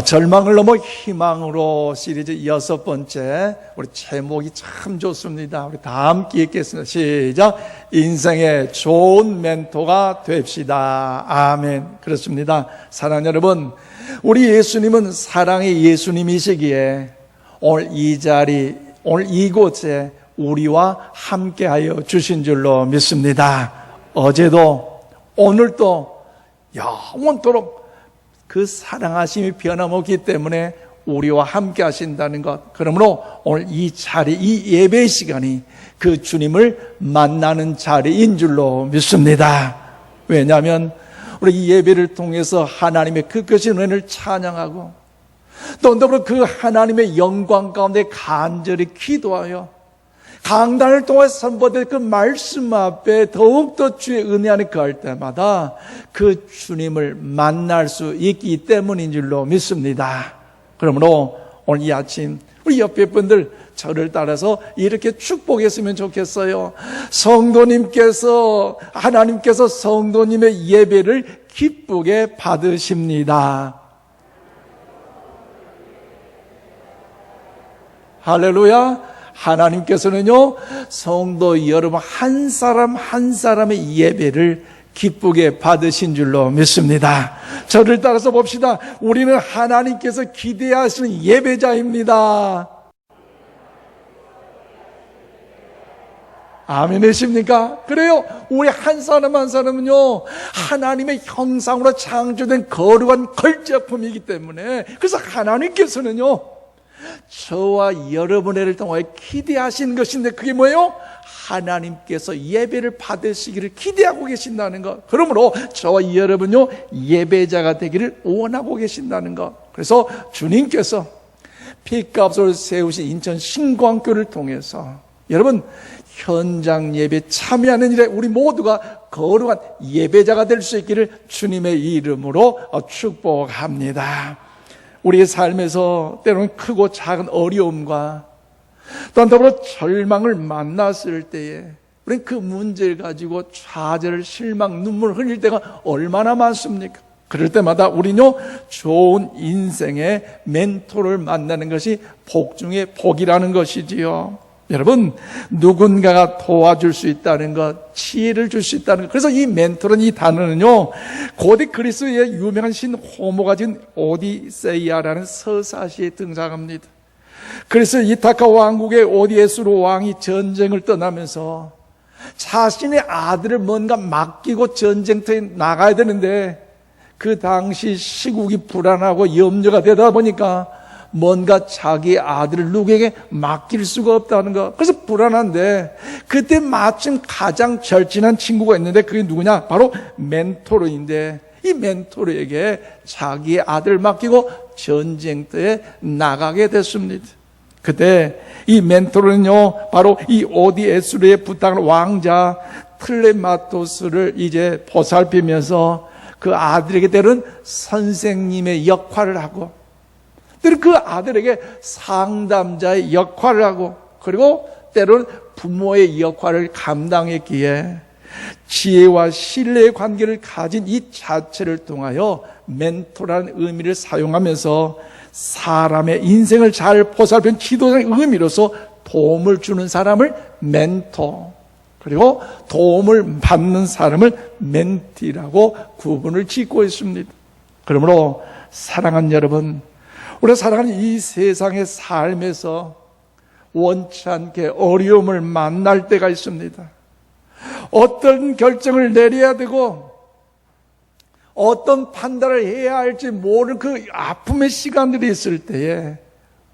절망을 넘어 희망으로 시리즈 6번째, 우리 제목이 참 좋습니다. 우리 다 함께 읽겠습니다. 시작. 인생의 좋은 멘토가 됩시다. 아멘. 그렇습니다. 사랑하는 여러분, 우리 예수님은 사랑의 예수님이시기에 오늘 이 자리, 오늘 이곳에 우리와 함께하여 주신 줄로 믿습니다. 어제도 오늘도 영원토록 그 사랑하심이 변함없기 때문에 우리와 함께 하신다는 것. 그러므로 오늘 이 자리, 이 예배 시간이 그 주님을 만나는 자리인 줄로 믿습니다. 왜냐하면 우리 이 예배를 통해서 하나님의 그 크신 은혜를 찬양하고 또 더불어 그 하나님의 영광 가운데 간절히 기도하여 강단을 통해 선포된 그 말씀 앞에 더욱더 주의 은혜 안에 거할 때마다 그 주님을 만날 수 있기 때문인 줄로 믿습니다. 그러므로 오늘 이 아침 우리 옆에 분들 저를 따라서 이렇게 축복했으면 좋겠어요. 성도님께서, 하나님께서 성도님의 예배를 기쁘게 받으십니다. 할렐루야. 하나님께서는요, 성도 여러분 한 사람 한 사람의 예배를 기쁘게 받으신 줄로 믿습니다. 저를 따라서 봅시다. 우리는 하나님께서 기대하시는 예배자입니다. 아멘이십니까? 그래요. 우리 한 사람 한 사람은요, 하나님의 형상으로 창조된 거룩한 걸작품이기 때문에, 그래서 하나님께서는요, 저와 여러분을 통해 기대하시는 것인데, 그게 뭐예요? 하나님께서 예배를 받으시기를 기대하고 계신다는 것. 그러므로 저와 여러분요, 예배자가 되기를 원하고 계신다는 것. 그래서 주님께서 피값을 세우신 인천 신광교를 통해서 여러분 현장 예배 참여하는 일에 우리 모두가 거룩한 예배자가 될 수 있기를 주님의 이름으로 축복합니다. 우리의 삶에서 때로는 크고 작은 어려움과 또한 더불어 절망을 만났을 때에 우리는 그 문제를 가지고 좌절, 실망, 눈물 흘릴 때가 얼마나 많습니까? 그럴 때마다 우리는요, 좋은 인생의 멘토를 만나는 것이 복 중에 복이라는 것이지요. 여러분, 누군가가 도와줄 수 있다는 것, 지혜를 줄 수 있다는 것. 그래서 이 멘토는, 이 단어는요, 고대 그리스의 유명한 신 호모가 지은 오디세이아라는 서사시에 등장합니다. 그래서 이타카 왕국의 오디에스로 왕이 전쟁을 떠나면서 자신의 아들을 뭔가 맡기고 전쟁터에 나가야 되는데 그 당시 시국이 불안하고 염려가 되다 보니까 뭔가 자기 아들을 누구에게 맡길 수가 없다는 거. 그래서 불안한데 그때 마침 가장 절친한 친구가 있는데 그게 누구냐? 바로 멘토르인데 이 멘토르에게 자기의 아들을 맡기고 전쟁터에 나가게 됐습니다. 그때 이 멘토르는요, 바로 이 오디에스루의 부탁을 왕자 틀레마토스를 이제 보살피면서 그 아들에게 때로는 선생님의 역할을 하고 때로는 그 아들에게 상담자의 역할을 하고 그리고 때로는 부모의 역할을 감당했기에 지혜와 신뢰의 관계를 가진 이 자체를 통하여 멘토라는 의미를 사용하면서 사람의 인생을 잘 보살피는 지도자의 의미로서 도움을 주는 사람을 멘토, 그리고 도움을 받는 사람을 멘티라고 구분을 짓고 있습니다. 그러므로 사랑하는 여러분, 우리가 살아가는 이 세상의 삶에서 원치 않게 어려움을 만날 때가 있습니다. 어떤 결정을 내려야 되고 어떤 판단을 해야 할지 모르는 그 아픔의 시간들이 있을 때에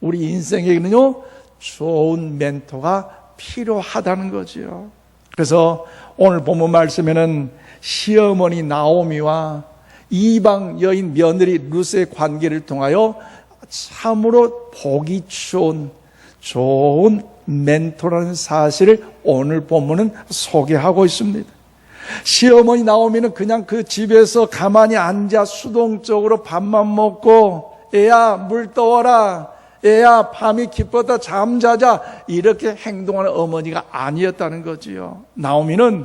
우리 인생에는요, 좋은 멘토가 필요하다는 거지요. 그래서 오늘 본문 말씀에는 시어머니 나오미와 이방 여인 며느리 룻의 관계를 통하여 참으로 보기 좋은 멘토라는 사실을 오늘 본문은 소개하고 있습니다. 시어머니 나오미는 그냥 그 집에서 가만히 앉아 수동적으로 밥만 먹고 애야 물 떠와라, 애야 밤이 깊었다 잠자자 이렇게 행동하는 어머니가 아니었다는 거지요. 나오미는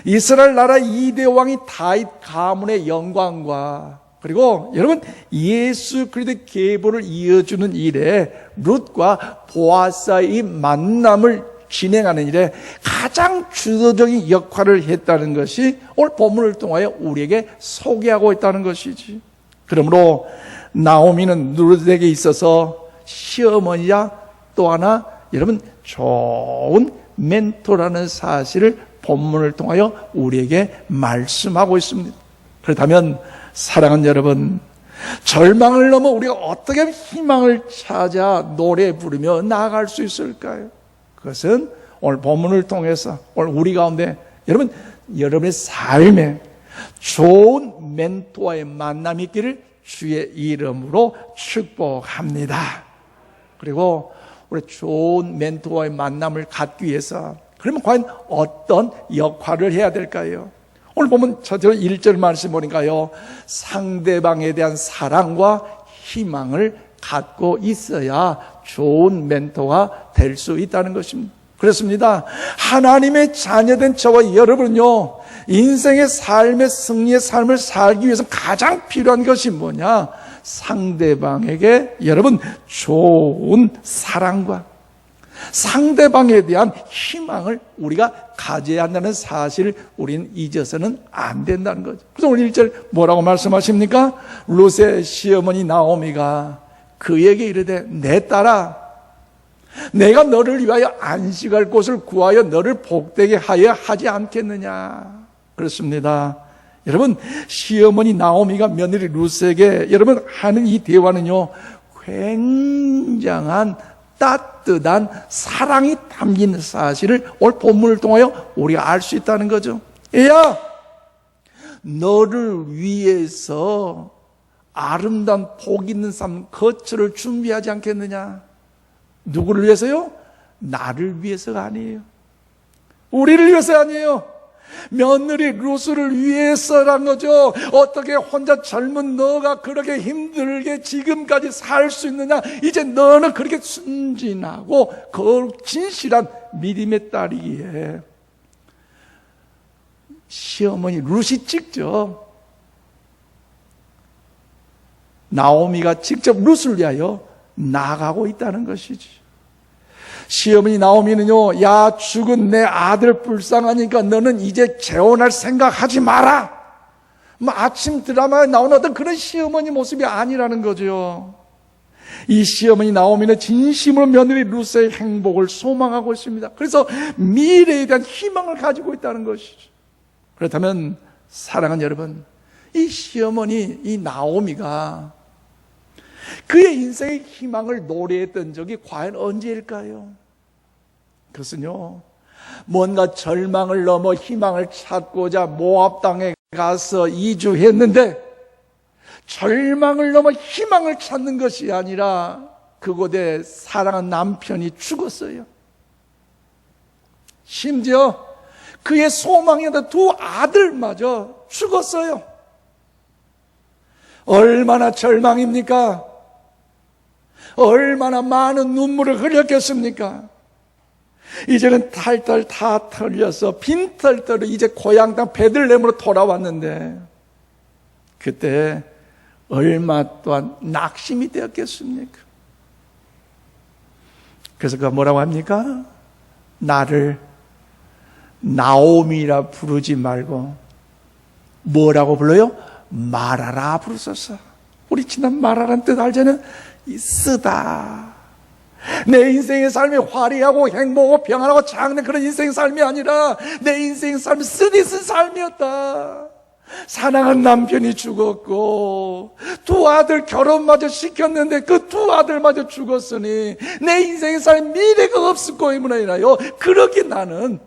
이스라엘 나라 2대 왕이 다윗 가문의 영광과 그리고 여러분, 예수 그리스도의 계보를 이어주는 일에 룻과 보아스의 만남을 진행하는 일에 가장 주도적인 역할을 했다는 것이 오늘 본문을 통하여 우리에게 소개하고 있다는 것이지. 그러므로 나오미는 룻에게 있어서 시어머니야, 또 하나 여러분 좋은 멘토라는 사실을 본문을 통하여 우리에게 말씀하고 있습니다. 그렇다면 사랑하는 여러분, 절망을 넘어 우리가 어떻게 하면 희망을 찾아 노래 부르며 나아갈 수 있을까요? 그것은 오늘 본문을 통해서 오늘 우리 가운데 여러분의 삶에 좋은 멘토와의 만남이 있기를 주의 이름으로 축복합니다. 그리고 우리 좋은 멘토와의 만남을 갖기 위해서 그러면 과연 어떤 역할을 해야 될까요? 오늘 보면 저처럼 1절 말씀 보니까요, 상대방에 대한 사랑과 희망을 갖고 있어야 좋은 멘토가 될 수 있다는 것입니다. 그렇습니다. 하나님의 자녀된 저와 여러분은요, 인생의 삶의 승리의 삶을 살기 위해서 가장 필요한 것이 뭐냐? 상대방에게 여러분 좋은 사랑과 상대방에 대한 희망을 우리가 가져야 한다는 사실을 우리는 잊어서는 안 된다는 거죠. 그래서 오늘 1절 뭐라고 말씀하십니까? 룻의 시어머니 나오미가 그에게 이르되 내 딸아, 내가 너를 위하여 안식할 곳을 구하여 너를 복되게 하여 하지 않겠느냐. 그렇습니다. 여러분, 시어머니 나오미가 며느리 룻에게 여러분 하는 이 대화는요, 굉장한 따뜻한 사랑이 담긴 사실을 오늘 본문을 통하여 우리가 알 수 있다는 거죠. 야, 너를 위해서 아름다운 복 있는 삶 거처를 준비하지 않겠느냐. 누구를 위해서요? 나를 위해서가 아니에요. 우리를 위해서 아니에요. 며느리 룻을 위해서란 거죠. 어떻게 혼자 젊은 너가 그렇게 힘들게 지금까지 살 수 있느냐. 이제 너는 그렇게 순진하고 진실한 믿음의 딸이기에 시어머니 룻이 직접, 나오미가 직접 룻을 위하여 나가고 있다는 것이지. 시어머니 나오미는요, 야, 죽은 내 아들 불쌍하니까 너는 이제 재혼할 생각하지 마라. 아침 드라마에 나오는 어떤 그런 시어머니 모습이 아니라는 거죠. 이 시어머니 나오미는 진심으로 며느리 룻의 행복을 소망하고 있습니다. 그래서 미래에 대한 희망을 가지고 있다는 것이죠. 그렇다면 사랑하는 여러분, 이 시어머니, 이 나오미가 그의 인생의 희망을 노래했던 적이 과연 언제일까요? 그것은요, 뭔가 절망을 넘어 희망을 찾고자 모압 땅에 가서 이주했는데 절망을 넘어 희망을 찾는 것이 아니라 그곳에 사랑한 남편이 죽었어요. 심지어 그의 소망이었던 두 아들마저 죽었어요. 얼마나 절망입니까? 얼마나 많은 눈물을 흘렸겠습니까? 이제는 탈탈 다 털려서 빈털털로 이제 고향 땅 베들레헴으로 돌아왔는데 그때 얼마 또한 낙심이 되었겠습니까? 그래서 그가 뭐라고 합니까? 나를 나오미라 부르지 말고 뭐라고 불러요? 마라라 부르소서. 우리 지난 마라라는 뜻 알잖아요. 쓰다. 내 인생의 삶이 화려하고 행복하고 평안하고 장래 그런 인생의 삶이 아니라 내 인생의 삶이 쓰디쓴 삶이었다. 사랑한 남편이 죽었고 두 아들 결혼마저 시켰는데 그 두 아들마저 죽었으니 내 인생의 삶 미래가 없을 거임을 인하여 그렇게 나는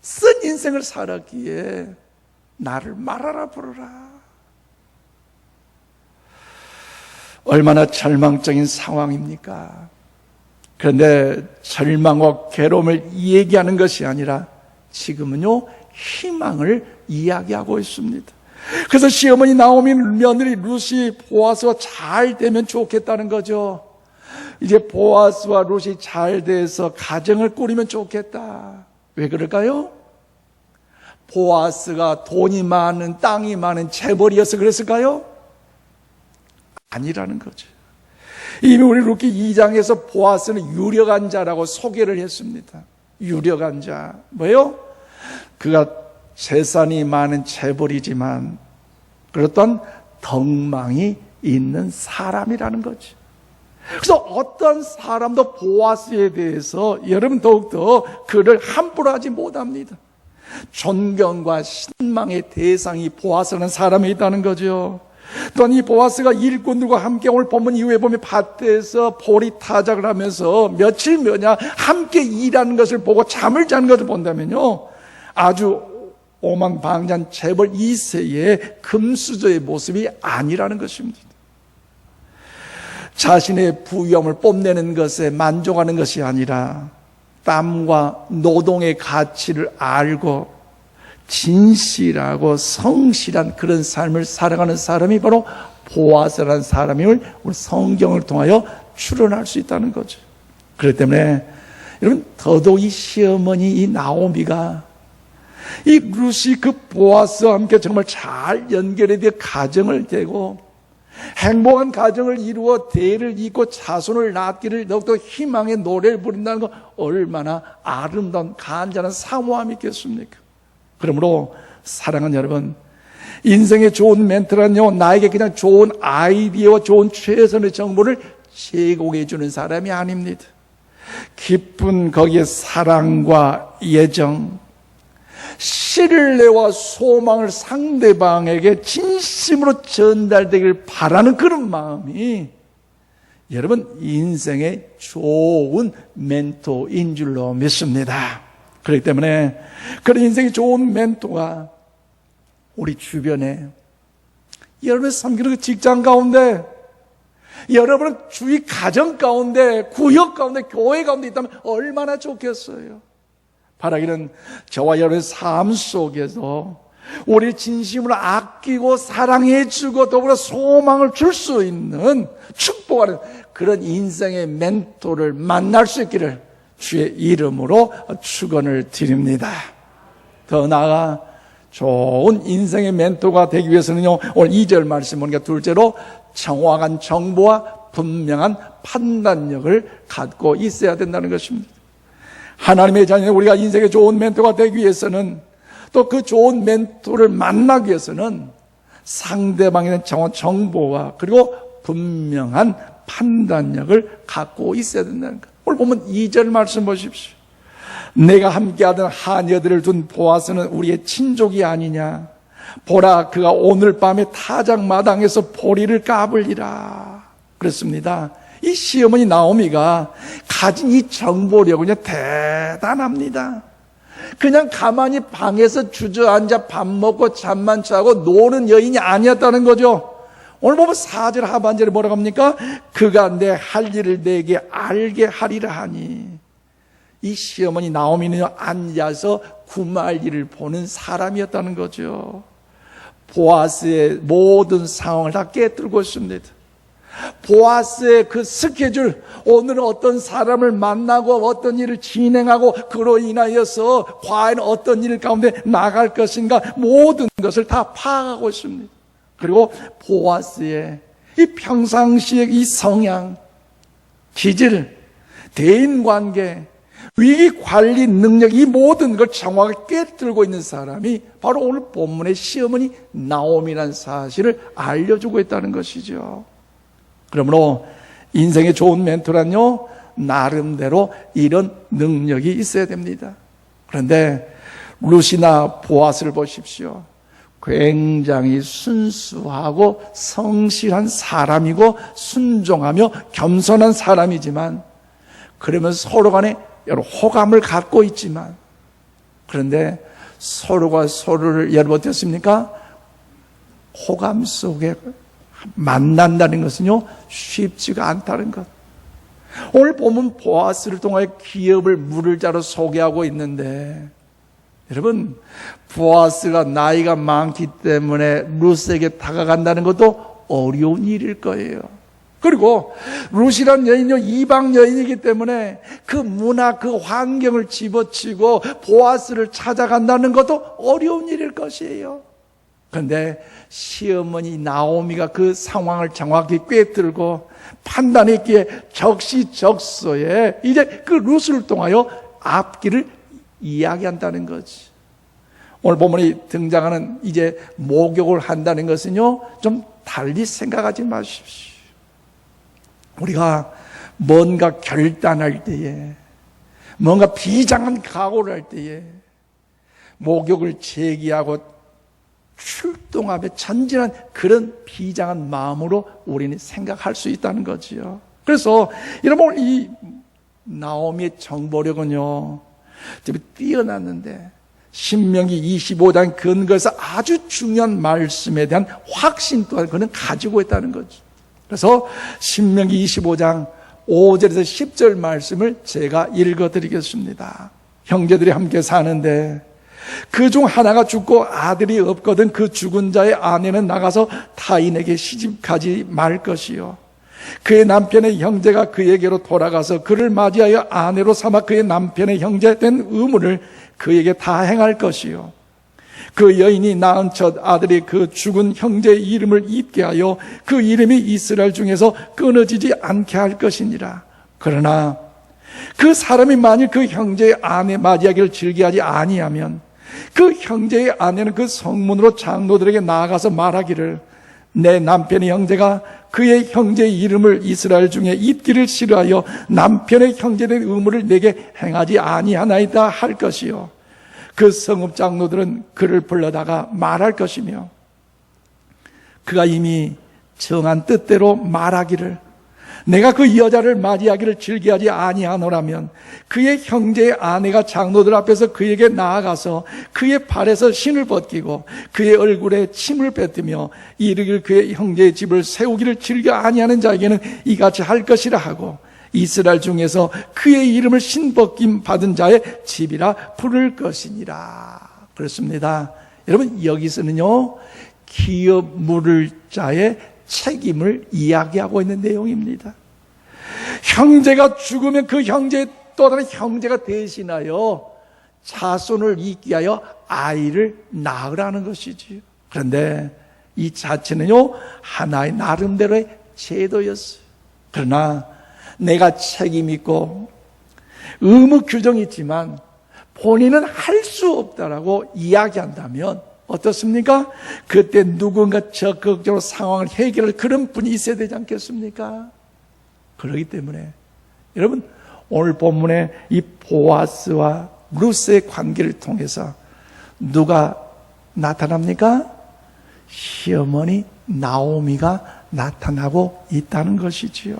쓴 인생을 살았기에 나를 말하라 부르라. 얼마나 절망적인 상황입니까? 그런데 절망과 괴로움을 얘기하는 것이 아니라 지금은요, 희망을 이야기하고 있습니다. 그래서 시어머니 나오미 며느리 룻이 보아스와 잘 되면 좋겠다는 거죠. 이제 보아스와 룻이 잘 돼서 가정을 꾸리면 좋겠다. 왜 그럴까요? 보아스가 돈이 많은 땅이 많은 재벌이어서 그랬을까요? 아니라는 거죠. 이미 우리 룻기 2장에서 보아스는 유력한 자라고 소개를 했습니다. 유력한 자. 뭐요? 그가 재산이 많은 재벌이지만 그렇던 덕망이 있는 사람이라는 거죠. 그래서 어떤 사람도 보아스에 대해서 여러분 더욱더 그를 함부로 하지 못합니다. 존경과 신망의 대상이 보아스라는 사람이 있다는 거죠. 또한 이 보아스가 일꾼들과 함께 오늘 본문 이후에 보면 밭에서 보리 타작을 하면서 며칠 며냐 함께 일하는 것을 보고 잠을 자는 것을 본다면요, 아주 오망방자한 재벌 2세의 금수저의 모습이 아니라는 것입니다. 자신의 부유함을 뽐내는 것에 만족하는 것이 아니라 땀과 노동의 가치를 알고 진실하고 성실한 그런 삶을 살아가는 사람이 바로 보아스라는 사람임을 우리 성경을 통하여 추론할 수 있다는 거죠. 그렇기 때문에 여러분, 더더욱 이 시어머니 이 나오미가 이 룻이 그 보아스와 함께 정말 잘 연결이 되어 가정을 되고 행복한 가정을 이루어 대를 잇고 자손을 낳기를 더욱더 희망의 노래를 부른다는 것, 얼마나 아름다운 간절한 사모함이 있겠습니까? 그러므로 사랑하는 여러분, 인생의 좋은 멘토란요, 나에게 그냥 좋은 아이디어와 좋은 최선의 정보를 제공해 주는 사람이 아닙니다. 깊은 거기에 사랑과 애정, 신뢰와 소망을 상대방에게 진심으로 전달되기를 바라는 그런 마음이 여러분 인생의 좋은 멘토인 줄로 믿습니다. 그렇기 때문에 그런 인생이 좋은 멘토가 우리 주변에, 여러분의 섬기는 그 직장 가운데, 여러분의 주위 가정 가운데, 구역 가운데, 교회 가운데 있다면 얼마나 좋겠어요. 바라기는 저와 여러분의 삶 속에서 우리를 진심으로 아끼고 사랑해주고 더불어 소망을 줄 수 있는, 축복하는 그런 인생의 멘토를 만날 수 있기를 주의 이름으로 축원을 드립니다. 더 나아가 좋은 인생의 멘토가 되기 위해서는요, 오늘 2절 말씀 보니까 둘째로 정확한 정보와 분명한 판단력을 갖고 있어야 된다는 것입니다. 하나님의 자녀, 우리가 인생의 좋은 멘토가 되기 위해서는, 또 그 좋은 멘토를 만나기 위해서는 상대방에 대한 정확한 정보와 그리고 분명한 판단력을 갖고 있어야 된다는 것. 오늘 보면 2절 말씀 보십시오. 내가 함께하던 하녀들을 둔 보아스는 우리의 친족이 아니냐. 보라, 그가 오늘 밤에 타작마당에서 보리를 까불리라. 그렇습니다. 이 시어머니 나오미가 가진 이 정보력은요, 대단합니다. 그냥 가만히 방에서 주저앉아 밥 먹고 잠만 자고 노는 여인이 아니었다는 거죠. 오늘 보면 4절 하반절에 뭐라고 합니까? 그가 내 할 일을 내게 알게 하리라 하니. 이 시어머니 나오미는요, 앉아서 구말 일을 보는 사람이었다는 거죠. 보아스의 모든 상황을 다 깨뜨리고 있습니다. 보아스의 그 스케줄, 오늘은 어떤 사람을 만나고 어떤 일을 진행하고 그로 인하여서 과연 어떤 일 가운데 나갈 것인가, 모든 것을 다 파악하고 있습니다. 그리고 보아스의 이 평상시의 이 성향, 기질, 대인관계, 위기관리 능력, 이 모든 걸 정확하게 깨뜨리고 있는 사람이 바로 오늘 본문의 시어머니 나오미라는 사실을 알려주고 있다는 것이죠. 그러므로 인생의 좋은 멘토란요, 나름대로 이런 능력이 있어야 됩니다. 그런데 룻이나 보아스를 보십시오. 굉장히 순수하고 성실한 사람이고 순종하며 겸손한 사람이지만, 그러면서 서로 간에 여러 호감을 갖고 있지만, 그런데 서로가 서로를 여러분 어떻습니까? 호감 속에 만난다는 것은요, 쉽지가 않다는 것. 오늘 보면 보아스를 통하여 기업을 물을 자로 소개하고 있는데, 여러분, 보아스가 나이가 많기 때문에 룻에게 다가간다는 것도 어려운 일일 거예요. 그리고 룻이란 여인요, 이방 여인이기 때문에 그 문화, 그 환경을 집어치고 보아스를 찾아간다는 것도 어려운 일일 것이에요. 그런데 시어머니 나오미가 그 상황을 정확히 꿰뚫고 판단했기에 적시적소에 이제 그 룻을 통하여 앞길을 이야기한다는 거지. 오늘 본문에 등장하는 이제 목욕을 한다는 것은요, 좀 달리 생각하지 마십시오. 우리가 뭔가 결단할 때에, 뭔가 비장한 각오를 할 때에 목욕을 제기하고 출동하며 전진한 그런 비장한 마음으로 우리는 생각할 수 있다는 거지요. 그래서 여러분, 이 나오미의 정보력은요, 뛰어났는데 신명기 25장 근거에서 아주 중요한 말씀에 대한 확신 또한 그는 가지고 있다는 거죠. 그래서 신명기 25장 5절에서 10절 말씀을 제가 읽어드리겠습니다. 형제들이 함께 사는데 그 중 하나가 죽고 아들이 없거든 그 죽은 자의 아내는 나가서 타인에게 시집가지 말 것이요, 그의 남편의 형제가 그에게로 돌아가서 그를 맞이하여 아내로 삼아 그의 남편의 형제 된 의무를 그에게 다 행할 것이요, 그 여인이 낳은 첫 아들이 그 죽은 형제의 이름을 잊게 하여 그 이름이 이스라엘 중에서 끊어지지 않게 할 것이니라. 그러나 그 사람이 만일 그 형제의 아내 맞이하기를 즐겨하지 아니하면 그 형제의 아내는 그 성문으로 장로들에게 나아가서 말하기를 내 남편의 형제가 그의 형제의 이름을 이스라엘 중에 잊기를 싫어하여 남편의 형제된 의무를 내게 행하지 아니하나이다 할 것이요, 그 성읍 장로들은 그를 불러다가 말할 것이며 그가 이미 정한 뜻대로 말하기를 내가 그 여자를 맞이하기를 즐겨하지 아니하노라면 그의 형제의 아내가 장로들 앞에서 그에게 나아가서 그의 발에서 신을 벗기고 그의 얼굴에 침을 뱉으며 이르길 그의 형제의 집을 세우기를 즐겨 아니하는 자에게는 이같이 할 것이라 하고 이스라엘 중에서 그의 이름을 신벗김 받은 자의 집이라 부를 것이니라. 그렇습니다. 여러분, 여기서는요, 기업 물을 자의 책임을 이야기하고 있는 내용입니다. 형제가 죽으면 그 형제의 또 다른 형제가 대신하여 자손을 잇게 하여 아이를 낳으라는 것이지요. 그런데 이 자체는요, 하나의 나름대로의 제도였어요. 그러나 내가 책임 있고 의무 규정이 있지만 본인은 할 수 없다라고 이야기한다면 어떻습니까? 그때 누군가 적극적으로 상황을 해결할 그런 분이 있어야 되지 않겠습니까? 그렇기 때문에 여러분, 오늘 본문의 이 보아스와 루스의 관계를 통해서 누가 나타납니까? 시어머니 나오미가 나타나고 있다는 것이지요.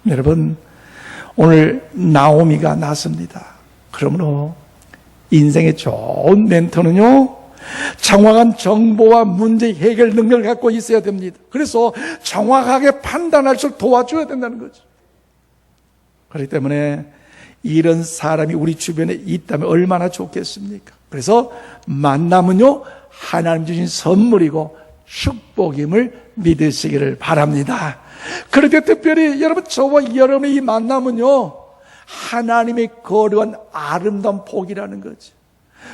여러분, 오늘 나오미가 났습니다. 그러므로 인생의 좋은 멘토는요, 정확한 정보와 문제 해결 능력을 갖고 있어야 됩니다. 그래서 정확하게 판단할 수 도와줘야 된다는 거죠. 그렇기 때문에 이런 사람이 우리 주변에 있다면 얼마나 좋겠습니까? 그래서 만남은요, 하나님 주신 선물이고 축복임을 믿으시기를 바랍니다. 그렇게 특별히 여러분, 저와 여러분의 이 만남은요, 하나님의 거룩한 아름다운 복이라는 거죠.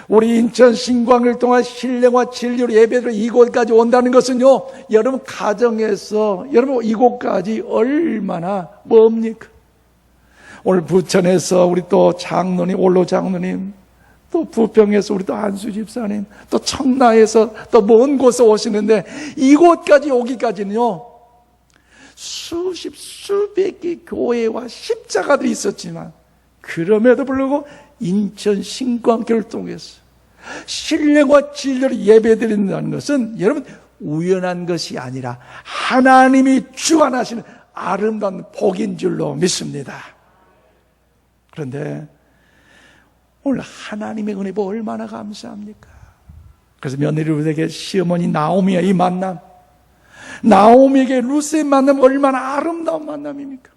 우리 인천 신광을 통한 신령과 진리로 예배로 이곳까지 온다는 것은요, 여러분 가정에서 여러분 이곳까지 얼마나 멉니까? 오늘 부천에서 우리 또 장로님, 올로 장로님, 또 부평에서 우리 또 한수 집사님, 또 청라에서 또 먼 곳에 오시는데 이곳까지 오기까지는요, 수십 수백 개 교회와 십자가들이 있었지만 그럼에도 불구하고 인천 신광교를 통해서 신령과 진리로 예배드린다는 것은 여러분 우연한 것이 아니라 하나님이 주관하시는 아름다운 복인 줄로 믿습니다. 그런데 오늘 하나님의 은혜 보고 얼마나 감사합니까? 그래서 며느리에게 시어머니 나오미의 이 만남, 나오미에게 루스의 만남, 얼마나 아름다운 만남입니까?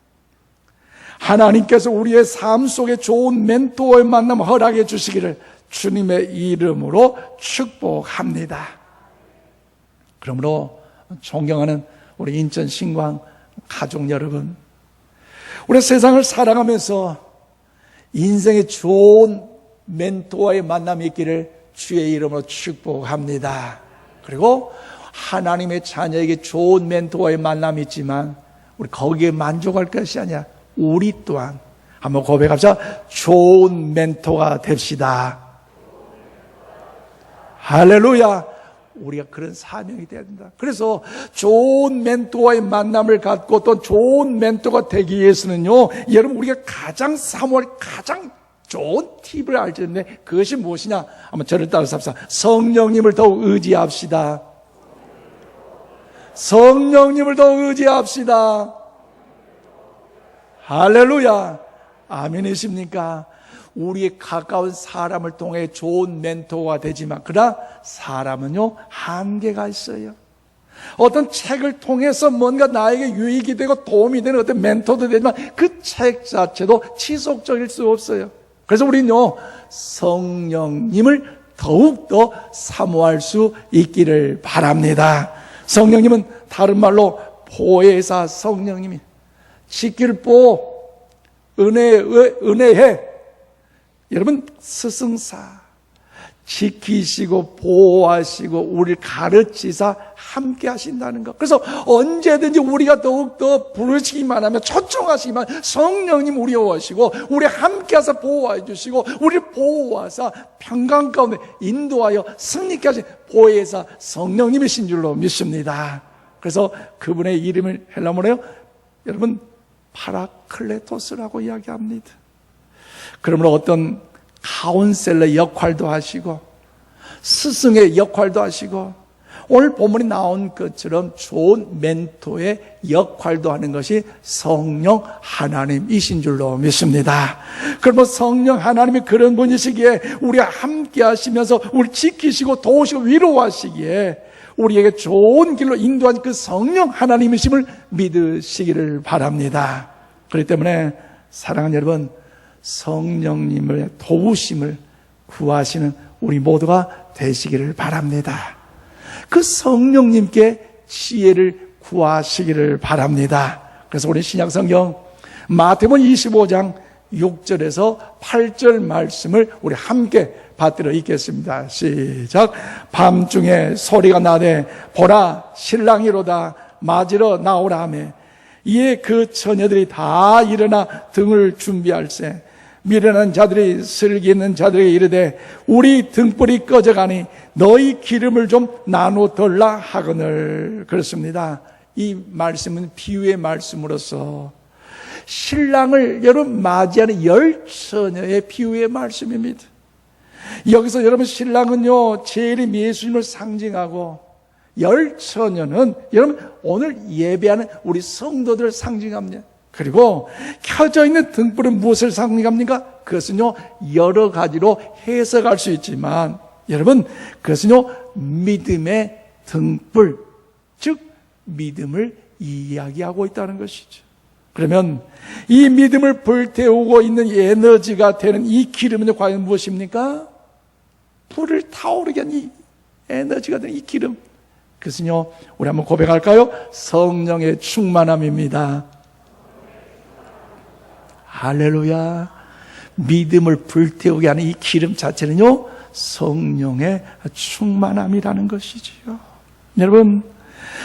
하나님께서 우리의 삶 속에 좋은 멘토의 만남 허락해 주시기를 주님의 이름으로 축복합니다. 그러므로 존경하는 우리 인천 신광 가족 여러분, 우리 세상을 살아가면서 인생의 좋은 멘토와의 만남이 있기를 주의 이름으로 축복합니다. 그리고 하나님의 자녀에게 좋은 멘토와의 만남이 있지만 우리 거기에 만족할 것이 아니야. 우리 또한 한번 고백합시다. 좋은 멘토가 됩시다. 할렐루야. 우리가 그런 사명이 돼야 된다. 그래서 좋은 멘토와의 만남을 갖고 또 좋은 멘토가 되기 위해서는요, 여러분 우리가 가장 사모할 가장 좋은 팁을 알지 않는데 그것이 무엇이냐? 한번 저를 따라서 합시다. 성령님을 더욱 의지합시다. 성령님을 더욱 의지합시다. 할렐루야. 아멘이십니까? 우리의 가까운 사람을 통해 좋은 멘토가 되지만 그러나 사람은요 한계가 있어요. 어떤 책을 통해서 뭔가 나에게 유익이 되고 도움이 되는 어떤 멘토도 되지만 그 책 자체도 지속적일 수 없어요. 그래서 우리는요 성령님을 더욱더 사모할 수 있기를 바랍니다. 성령님은 다른 말로 보혜사 성령님이 지킬 보 은혜해. 여러분 스승사 지키시고 보호하시고 우리를 가르치사 함께 하신다는 것. 그래서 언제든지 우리가 더욱더 부르시기만 하면 초청하시기만 성령님 우리와 하시고 우리 함께 하사 보호해 주시고 우리를 보호하사 평강 가운데 인도하여 승리케 하신 보혜사 성령님이신 줄로 믿습니다. 그래서 그분의 이름을 헬라어로요 여러분 파라클레토스라고 이야기합니다. 그러므로 어떤 카운셀러 역할도 하시고 스승의 역할도 하시고 오늘 본문이 나온 것처럼 좋은 멘토의 역할도 하는 것이 성령 하나님이신 줄로 믿습니다. 그러면 성령 하나님이 그런 분이시기에 우리가 함께 하시면서 우리 지키시고 도우시고 위로하시기에 우리에게 좋은 길로 인도한 그 성령 하나님이심을 믿으시기를 바랍니다. 그렇기 때문에 사랑하는 여러분, 성령님의 도우심을 구하시는 우리 모두가 되시기를 바랍니다. 그 성령님께 지혜를 구하시기를 바랍니다. 그래서 우리 신약성경 마태복음 25장 6절에서 8절 말씀을 우리 함께 받들어 읽겠습니다. 시작. 밤중에 소리가 나되 보라 신랑이로다 맞으러 나오라 하매 이에 그 처녀들이 다 일어나 등을 준비할세 미련한 자들이 슬기 있는 자들에게 이르되 우리 등불이 꺼져가니 너희 기름을 좀 나누달라 하거늘. 그렇습니다. 이 말씀은 비유의 말씀으로서 신랑을 여러분 맞이하는 열 처녀의 비유의 말씀입니다. 여기서 여러분 신랑은요 재림 예수님을 상징하고 열 처녀는 여러분 오늘 예배하는 우리 성도들을 상징합니다. 그리고 켜져 있는 등불은 무엇을 상징합니까? 그것은요 여러 가지로 해석할 수 있지만 여러분 그것은요 믿음의 등불, 즉 믿음을 이야기하고 있다는 것이죠. 그러면 이 믿음을 불태우고 있는 에너지가 되는 이 기름은 과연 무엇입니까? 불을 타오르게 하는 이 에너지가 되는 이 기름, 그것은요 우리 한번 고백할까요? 성령의 충만함입니다. 할렐루야. 믿음을 불태우게 하는 이 기름 자체는요 성령의 충만함이라는 것이지요. 여러분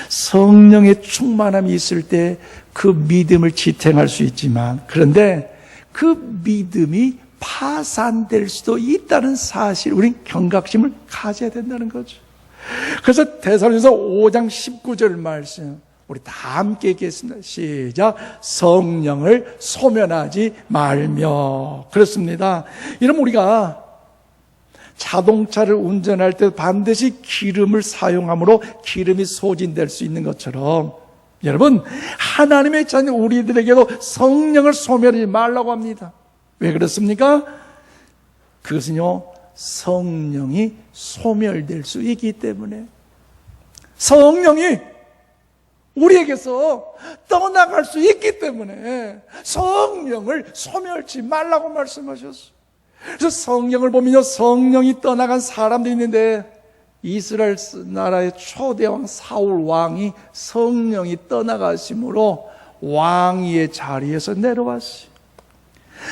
성령의 충만함이 있을 때 그 믿음을 지탱할 수 있지만 그런데 그 믿음이 파산될 수도 있다는 사실, 우린 경각심을 가져야 된다는 거죠. 그래서 데살로니가서 5장 19절 말씀 우리 다 함께 읽겠습니다. 시작. 성령을 소멸하지 말며. 그렇습니다. 이러면 우리가 자동차를 운전할 때 반드시 기름을 사용함으로 기름이 소진될 수 있는 것처럼 여러분 하나님의 자녀 우리들에게도 성령을 소멸하지 말라고 합니다. 왜 그렇습니까? 그것은요 성령이 소멸될 수 있기 때문에, 성령이 우리에게서 떠나갈 수 있기 때문에 성령을 소멸치 말라고 말씀하셨어요. 그래서 성령을 보면요 성령이 떠나간 사람들이 있는데 이스라엘 나라의 초대왕 사울 왕이 성령이 떠나가심으로 왕위의 자리에서 내려왔어요.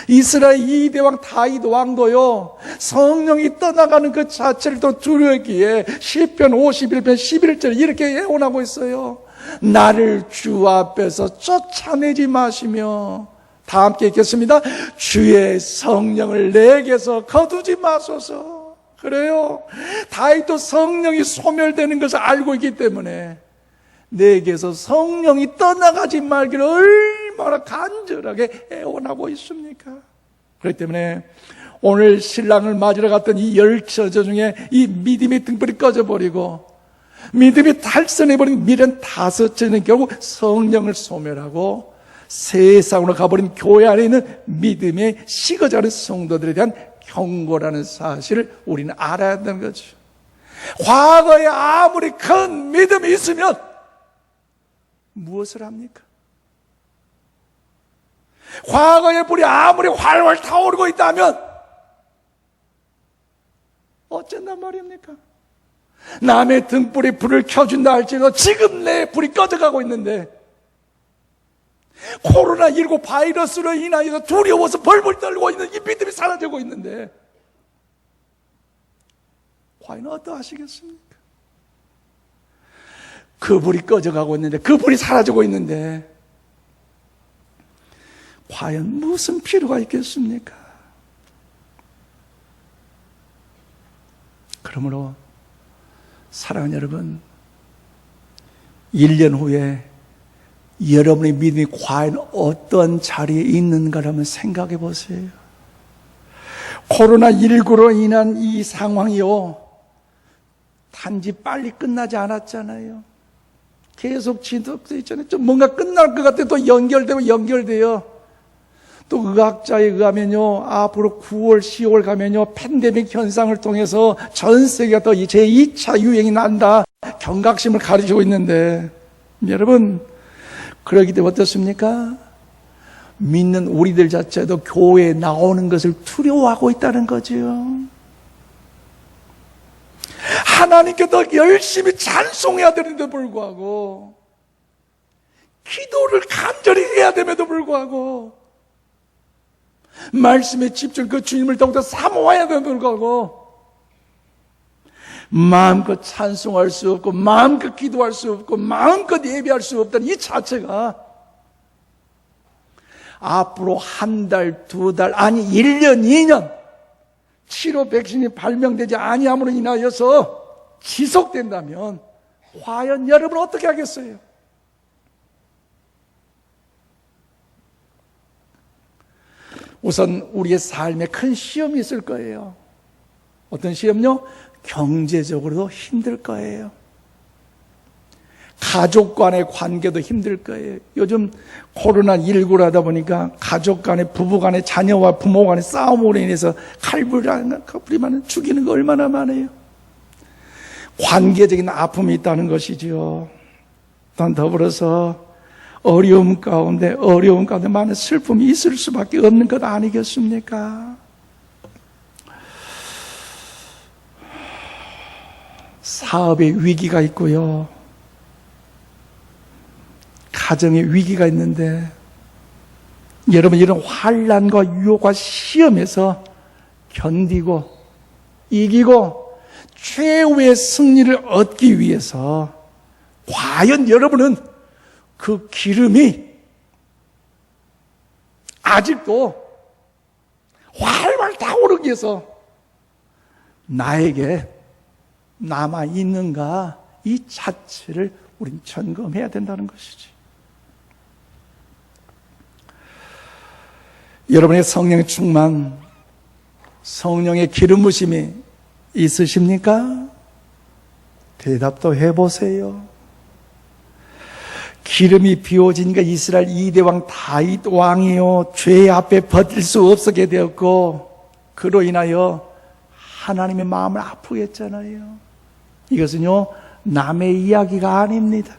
이스라엘 2대 왕 다윗 왕도요, 성령이 떠나가는 그 자체를 또 두려웠기에 시편 51편 11절 이렇게 예언하고 있어요. 나를 주 앞에서 쫓아내지 마시며, 다 함께 읽겠습니다. 주의 성령을 내게서 거두지 마소서. 그래요. 다윗도 성령이 소멸되는 것을 알고 있기 때문에 내게서 성령이 떠나가지 말기를 얼마나 간절하게 애원하고 있습니까? 그렇기 때문에 오늘 신랑을 맞으러 갔던 이 열처저 중에 이 믿음의 등불이 꺼져버리고 믿음이 달성해버린 미련 5째는 결국 성령을 소멸하고 세상으로 가버린 교회 안에 있는 믿음의 식어져가는 성도들에 대한 경고라는 사실을 우리는 알아야 한다는 거죠. 과거에 아무리 큰 믿음이 있으면 무엇을 합니까? 과거의 불이 아무리 활활 타오르고 있다면 어쩐단 말입니까? 남의 등불에 불을 켜준다 할지라도 지금 내 불이 꺼져가고 있는데, 코로나19 바이러스로 인하여서 두려워서 벌벌 떨고 있는 이 믿음이 사라지고 있는데 과연 어떠하시겠습니까? 그 불이 꺼져가고 있는데, 그 불이 사라지고 있는데 과연 무슨 필요가 있겠습니까? 그러므로 사랑하는 여러분, 1년 후에 여러분의 믿음이 과연 어떤 자리에 있는가를 한번 생각해 보세요. 코로나19로 인한 이 상황이요, 단지 빨리 끝나지 않았잖아요. 계속 지속되어 있잖아요. 좀 뭔가 끝날 것 같아요. 또 연결돼요. 또 의학자에 의하면요, 앞으로 9월, 10월 가면요, 팬데믹 현상을 통해서 전 세계가 또 제2차 유행이 난다, 경각심을 가르치고 있는데, 여러분, 그러기 때문에 어떻습니까? 믿는 우리들 자체도 교회에 나오는 것을 두려워하고 있다는 거죠. 하나님께 더 열심히 찬송해야 되는데도 불구하고, 기도를 간절히 해야 됨에도 불구하고, 말씀에 집중, 그 주님을 더욱더 사모해야 됨에도 불구하고 마음껏 찬송할 수 없고 마음껏 기도할 수 없고 마음껏 예배할 수 없다는 이 자체가 앞으로 한 달, 2달, 아니 1년, 2년 치료 백신이 발명되지 아니함으로 인하여서 지속된다면 과연 여러분 어떻게 하겠어요? 우선 우리의 삶에 큰 시험이 있을 거예요. 어떤 시험요? 경제적으로도 힘들 거예요. 가족 간의 관계도 힘들 거예요. 요즘 코로나19를 하다 보니까 가족 간의, 부부 간의, 자녀와 부모 간의 싸움으로 인해서 칼부림하는 죽이는 거 얼마나 많아요. 관계적인 아픔이 있다는 것이죠. 또 더불어서 어려움 가운데 많은 슬픔이 있을 수밖에 없는 것 아니겠습니까? 사업의 위기가 있고요, 가정의 위기가 있는데, 여러분 이런 환난과 유혹과 시험에서 견디고 이기고 최후의 승리를 얻기 위해서 과연 여러분은 그 기름이 아직도 활활 타오르기 위해서 나에게 남아있는가, 이 자체를 우린 점검해야 된다는 것이지. 여러분의 성령의 충만, 성령의 기름 부심이 있으십니까? 대답도 해보세요. 기름이 비워지니까 이스라엘 2대 왕 다윗 왕이요, 죄 앞에 버틸 수 없게 되었고, 그로 인하여 하나님의 마음을 아프게 했잖아요. 이것은요, 남의 이야기가 아닙니다.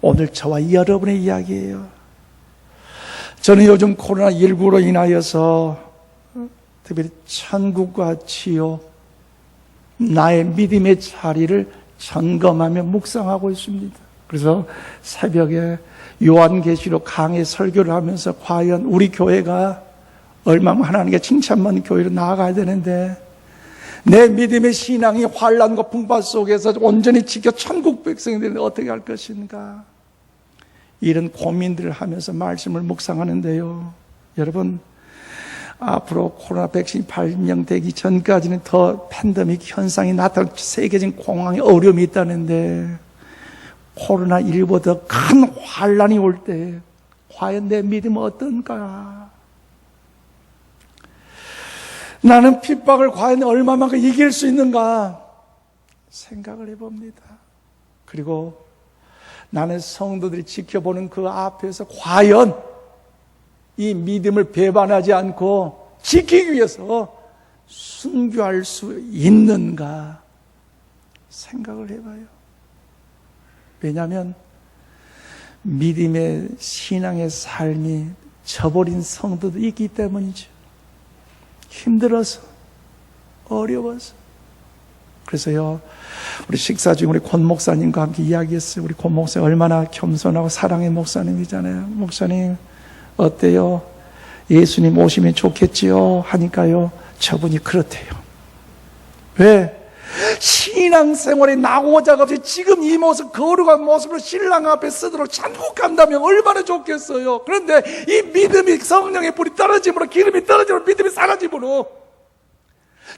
오늘 저와 여러분의 이야기예요. 저는 요즘 코로나19로 인하여서 특별히 천국과 지옥, 나의 믿음의 자리를 점검하며 묵상하고 있습니다. 그래서 새벽에 요한계시록 강의 설교를 하면서 과연 우리 교회가 얼마나 하나님께 칭찬받는 교회로 나아가야 되는데 내 믿음의 신앙이 환난과 풍파 속에서 온전히 지켜 천국 백성이 되는데 어떻게 할 것인가? 이런 고민들을 하면서 말씀을 묵상하는데요. 여러분, 앞으로 코로나 백신이 발명되기 전까지는 더 팬데믹 현상이 나타날 세계적인 공황의 어려움이 있다는데 코로나19보다 더 큰 환란이 올 때 과연 내 믿음은 어떤가? 나는 핍박을 과연 얼마만큼 이길 수 있는가? 생각을 해봅니다. 그리고 나는 성도들이 지켜보는 그 앞에서 과연 이 믿음을 배반하지 않고 지키기 위해서 순교할 수 있는가 생각을 해봐요. 왜냐하면 믿음의 신앙의 삶이 저버린 성도도 있기 때문이죠. 힘들어서, 어려워서. 그래서요, 우리 식사 중에 우리 권 목사님과 함께 이야기했어요. 우리 권 목사님 얼마나 겸손하고 사랑의 목사님이잖아요. 목사님 어때요? 예수님 오시면 좋겠지요? 하니까요, 저분이 그렇대요. 왜? 신앙생활에 낙오자가 없이 지금 이 모습, 거룩한 모습으로 신랑 앞에 쓰도록 천국 간다면 얼마나 좋겠어요. 그런데 이 믿음이 성령의 불이 떨어짐으로, 기름이 떨어짐으로, 믿음이 사라짐으로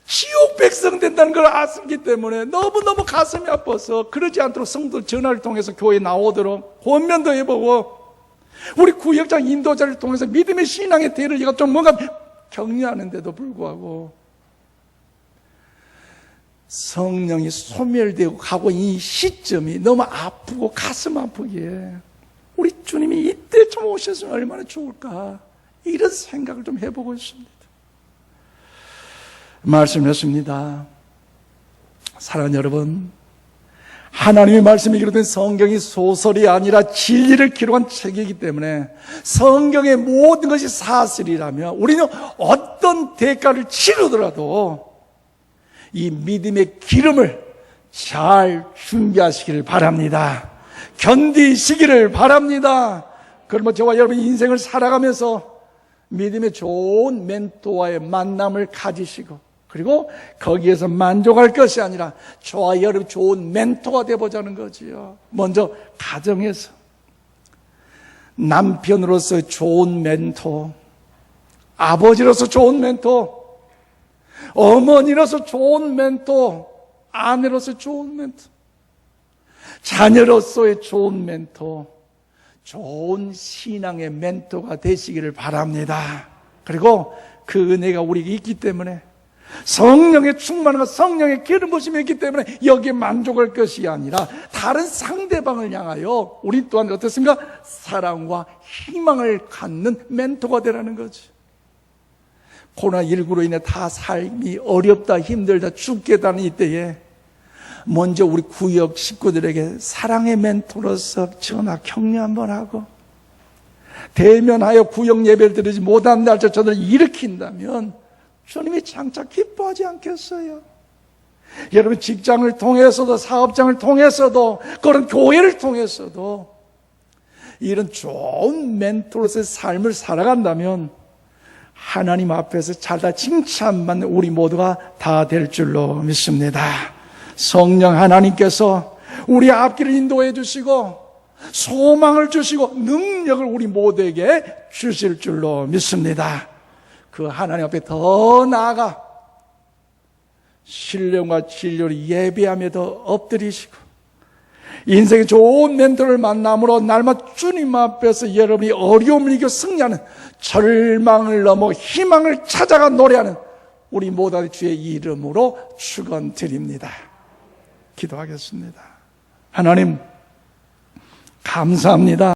지옥 백성 된다는 걸 아시기 때문에 너무너무 가슴이 아파서 그러지 않도록 성도 전화를 통해서 교회에 나오도록 권면도 해보고 우리 구역장 인도자를 통해서 믿음의 신앙의 대를 얘가 좀 뭔가 격려하는데도 불구하고 성령이 소멸되고 가고 이 시점이 너무 아프고 가슴 아프기에 우리 주님이 이때 좀 오셨으면 얼마나 좋을까 이런 생각을 좀 해보고 있습니다. 말씀했습니다. 사랑하는 여러분, 하나님의 말씀이 기록된 성경이 소설이 아니라 진리를 기록한 책이기 때문에 성경의 모든 것이 사실이라면 우리는 어떤 대가를 치르더라도 이 믿음의 기름을 잘 준비하시기를 바랍니다. 견디시기를 바랍니다. 그러면 저와 여러분의 인생을 살아가면서 믿음의 좋은 멘토와의 만남을 가지시고 그리고 거기에서 만족할 것이 아니라 저와 여러분 좋은 멘토가 되어보자는 거지요. 먼저 가정에서 남편으로서 좋은 멘토, 아버지로서 좋은 멘토, 어머니로서 좋은 멘토, 아내로서 좋은 멘토, 자녀로서의 좋은 멘토, 좋은 신앙의 멘토가 되시기를 바랍니다. 그리고 그 은혜가 우리에게 있기 때문에 성령의 충만과 성령의 기름 부심이 있기 때문에 여기에 만족할 것이 아니라 다른 상대방을 향하여 우리 또한 어떻습니까? 사랑과 희망을 갖는 멘토가 되라는 거지. 코로나19로 인해 다 삶이 어렵다 힘들다 죽겠다는 이때에 먼저 우리 구역 식구들에게 사랑의 멘토로서 전화 격려 한번 하고 대면하여 구역 예배를 드리지 못한 날짜 저들을 일으킨다면 주님이 장차 기뻐하지 않겠어요? 여러분 직장을 통해서도 사업장을 통해서도 그런 교회를 통해서도 이런 좋은 멘토로서의 삶을 살아간다면 하나님 앞에서 잘다 칭찬받는 우리 모두가 다 될 줄로 믿습니다. 성령 하나님께서 우리 앞길을 인도해 주시고 소망을 주시고 능력을 우리 모두에게 주실 줄로 믿습니다. 그 하나님 앞에 더 나아가 신령과 진료를 예배하며 더 엎드리시고 인생의 좋은 멘토를 만남으로 날마다 주님 앞에서 여러분이 어려움을 이겨 승리하는 절망을 넘어 희망을 찾아가 노래하는 우리 모두 주의 이름으로 축원드립니다. 기도하겠습니다. 하나님 감사합니다.